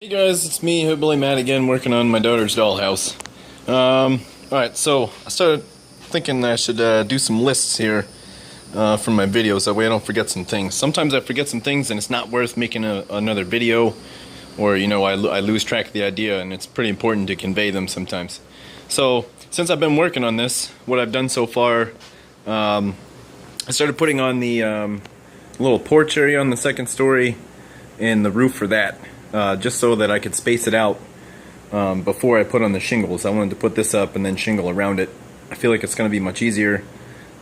Hey guys, it's me, Hillbilly Matt again, working on my daughter's dollhouse. Alright, so I started thinking I should do some lists here for my videos, that way I don't forget some things. Sometimes I forget some things and it's not worth making another video, or you know, I lose track of the idea, and it's pretty important to convey them sometimes. So, since I've been working on this, what I've done so far, I started putting on the little porch area on the second story and the roof for that. Just so that I could space it out before I put on the shingles. I wanted to put this up and then shingle around it. I feel like it's going to be much easier.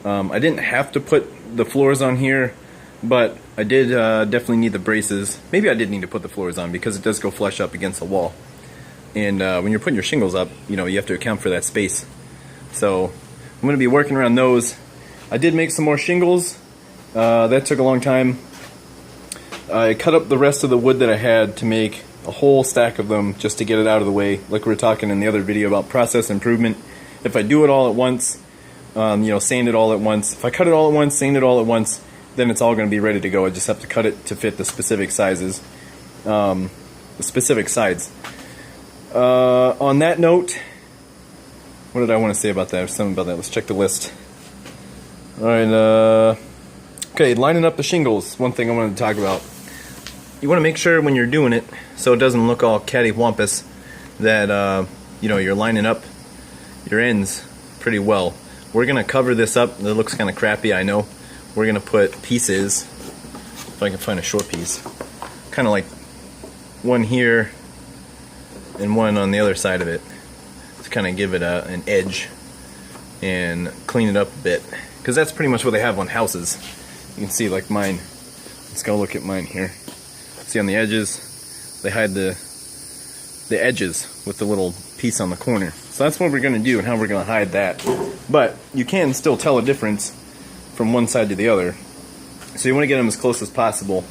I didn't have to put the floors on here, but I did definitely need the braces. Maybe I did need to put the floors on because it does go flush up against the wall. And when you're putting your shingles up, you know, you have to account for that space. So I'm going to be working around those. I did make some more shingles. That took a long time. I cut up the rest of the wood that I had to make a whole stack of them just to get it out of the way, like we were talking in the other video about process improvement. If I do it all at once, you know, sand it all at once. If I cut it all at once, sand it all at once, then it's all going to be ready to go. I just have to cut it to fit the specific sizes, the specific sides. On that note, what did I want to say about that? There's something about that. Let's check the list. Alright, okay, lining up the shingles, one thing I wanted to talk about. You want to make sure when you're doing it, so it doesn't look all cattywampus, that you know, you're lining up your ends pretty well. We're going to cover this up. It looks kind of crappy, I know. We're going to put pieces, if I can find a short piece, kind of like one here and one on the other side of it, to kind of give it an edge and clean it up a bit, because that's pretty much what they have on houses. You can see, like mine. Let's go look at mine here. See, on the edges, they hide the edges with the little piece on the corner. So that's what we're going to do and how we're going to hide that. But you can still tell a difference from one side to the other. So you want to get them as close as possible.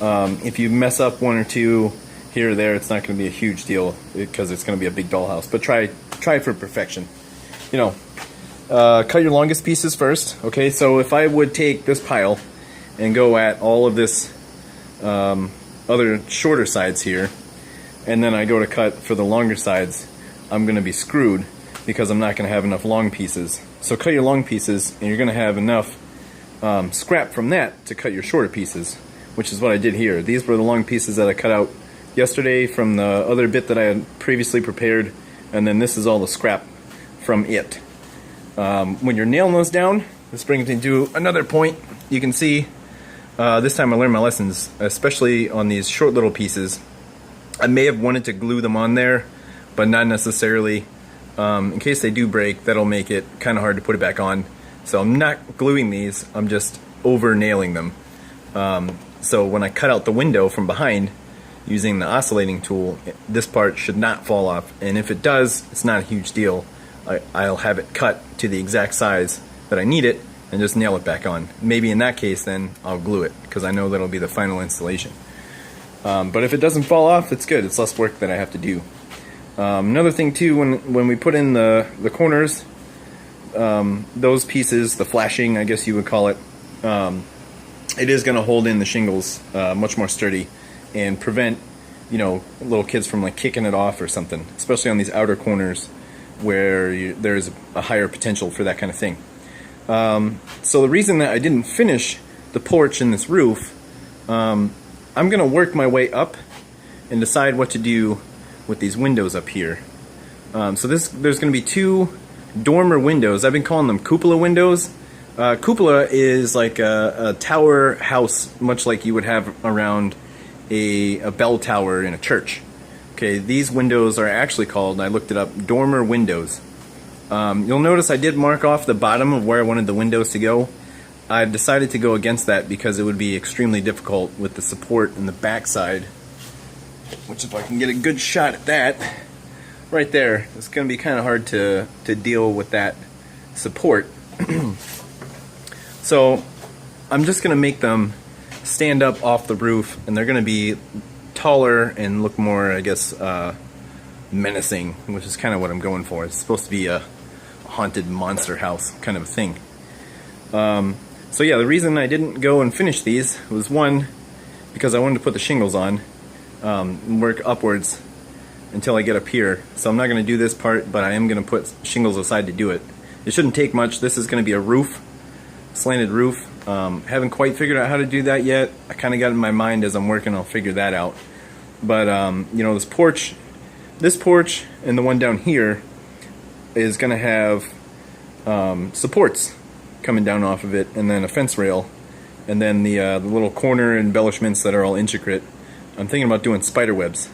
If you mess up one or two here or there, it's not going to be a huge deal because it's going to be a big dollhouse. But try for perfection. You know, cut your longest pieces first. Okay, so if I would take this pile and go at all of this other shorter sides here, and then I go to cut for the longer sides, I'm going to be screwed because I'm not going to have enough long pieces. So cut your long pieces, and you're going to have enough scrap from that to cut your shorter pieces, which is what I did here. These were the long pieces that I cut out yesterday from the other bit that I had previously prepared, and then this is all the scrap from it. When you're nailing those down, this brings me to another point. You can see this time I learned my lessons, especially on these short little pieces. I may have wanted to glue them on there, but not necessarily. In case they do break, that'll make it kind of hard to put it back on. So I'm not gluing these, I'm just over nailing them. So when I cut out the window from behind using the oscillating tool, this part should not fall off. And if it does, it's not a huge deal. I'll have it cut to the exact size that I need it and just nail it back on. Maybe in that case then I'll glue it, because I know that'll be the final installation. But if it doesn't fall off, it's good. It's less work that I have to do. Another thing too, when we put in the corners, those pieces, the flashing I guess you would call it, it is going to hold in the shingles much more sturdy and prevent, you know, little kids from like kicking it off or something, especially on these outer corners where there's a higher potential for that kind of thing. So the reason that I didn't finish the porch and this roof, I'm going to work my way up and decide what to do with these windows up here. So there's going to be two dormer windows. I've been calling them cupola windows. Cupola is like a tower house, much like you would have around a bell tower in a church. Okay, these windows are actually called, I looked it up, dormer windows. You'll notice I did mark off the bottom of where I wanted the windows to go. I decided to go against that because it would be extremely difficult with the support in the back side, which if I can get a good shot at that, right there, it's going to be kind of hard to deal with that support. So I'm just going to make them stand up off the roof, and they're going to be taller and look more, I guess, menacing, which is kind of what I'm going for. It's supposed to be a haunted monster house kind of a thing. So yeah, the reason I didn't go and finish these was, one, because I wanted to put the shingles on. work upwards until I get up here. So I'm not going to do this part, but I am going to put shingles aside to do it. It shouldn't take much. This is going to be a roof, slanted roof. Haven't quite figured out how to do that yet. I kind of got it in my mind as I'm working, I'll figure that out. But you know, this porch and the one down here is going to have supports coming down off of it, and then a fence rail, and then the little corner embellishments that are all intricate. I'm thinking about doing spider webs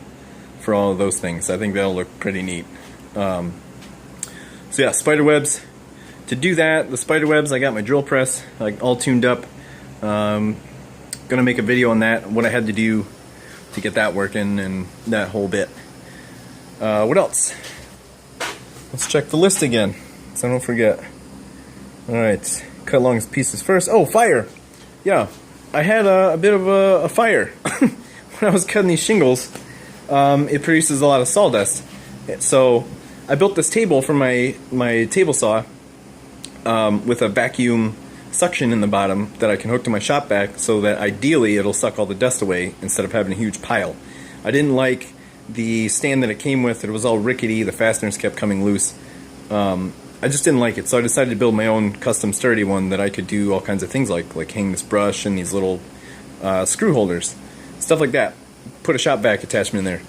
for all of those things. I think that'll look pretty neat. So yeah, spider webs. To do that, the spider webs, I got my drill press like all tuned up. Gonna make a video on that, what I had to do to get that working and that whole bit. What else? Let's check the list again, so I don't forget. Alright, cut long pieces first. Oh, fire! Yeah, I had a bit of a fire. When I was cutting these shingles, it produces a lot of sawdust. So I built this table for my table saw with a vacuum suction in the bottom that I can hook to my shop vac, so that ideally it'll suck all the dust away instead of having a huge pile. I didn't like the stand that it came with. It was all rickety, the fasteners kept coming loose. I just didn't like it, so I decided to build my own custom sturdy one that I could do all kinds of things like hang this brush and these little screw holders, stuff like that. Put a shop vac attachment in there.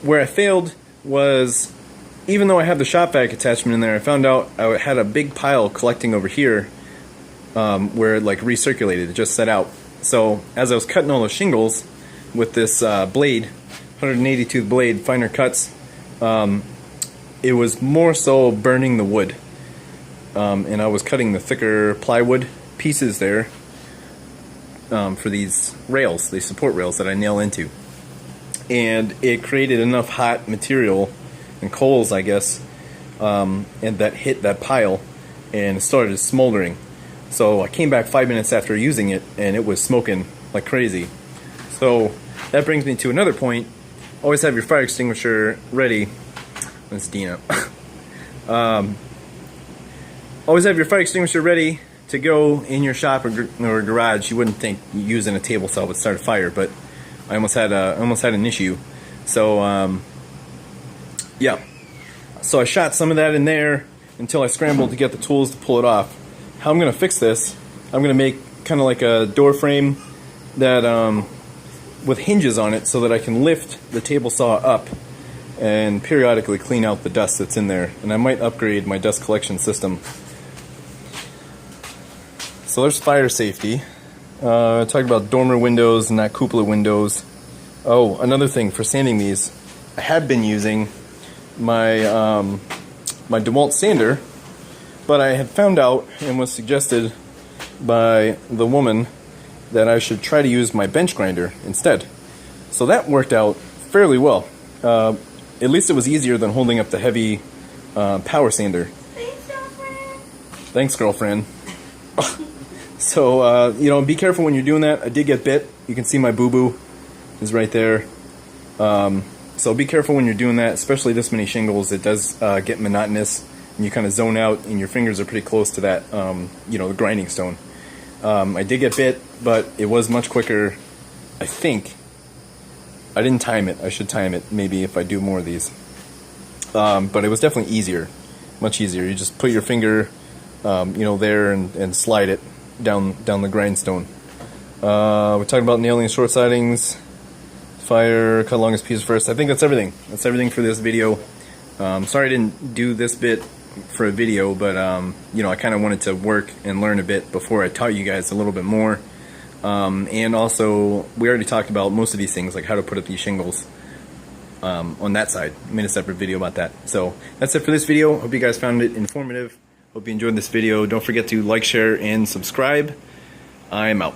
Where I failed was, even though I have the shop vac attachment in there, I found out I had a big pile collecting over here where it like recirculated, it just set out. So as I was cutting all those shingles with this blade, 180 tooth blade, finer cuts, it was more so burning the wood. And I was cutting the thicker plywood pieces there for these rails, these support rails that I nail into. And it created enough hot material and coals, I guess, and that hit that pile and it started smoldering. So I came back 5 minutes after using it and it was smoking like crazy. So that brings me to another point. Always have your fire extinguisher ready. That's Dina. Always have your fire extinguisher ready to go in your shop or garage. You wouldn't think using a table saw would start a fire, but I almost had an issue. So yeah, so I shot some of that in there until I scrambled to get the tools to pull it off. How I'm gonna fix this? I'm gonna make kind of like a door frame that with hinges on it, so that I can lift the table saw up and periodically clean out the dust that's in there. And I might upgrade my dust collection system. So there's fire safety. Talked about dormer windows and not cupola windows. Oh, another thing for sanding these, I had been using my my DeWalt sander, but I had found out and was suggested by the woman that I should try to use my bench grinder instead. So that worked out fairly well. At least it was easier than holding up the heavy power sander. Thanks, girlfriend. Thanks, girlfriend. So, you know, be careful when you're doing that. I did get bit. You can see my boo-boo is right there. So be careful when you're doing that, especially this many shingles. It does get monotonous, and you kind of zone out, and your fingers are pretty close to that, you know, the grinding stone. I did get bit, but it was much quicker, I think. I didn't time it. I should time it, maybe, if I do more of these. But it was definitely easier, much easier. You just put your finger, you know, there and slide it down the grindstone. We're talking about nailing short sidings, fire, cut longest piece first. I think that's everything. That's everything for this video. Sorry I didn't do this bit for a video, but you know, I kind of wanted to work and learn a bit before I taught you guys a little bit more. And also, we already talked about most of these things, like how to put up these shingles on that side. I made a separate video about that. So that's it for this video. Hope you guys found it informative. Hope you enjoyed this video. Don't forget to like, share, and subscribe. I'm out.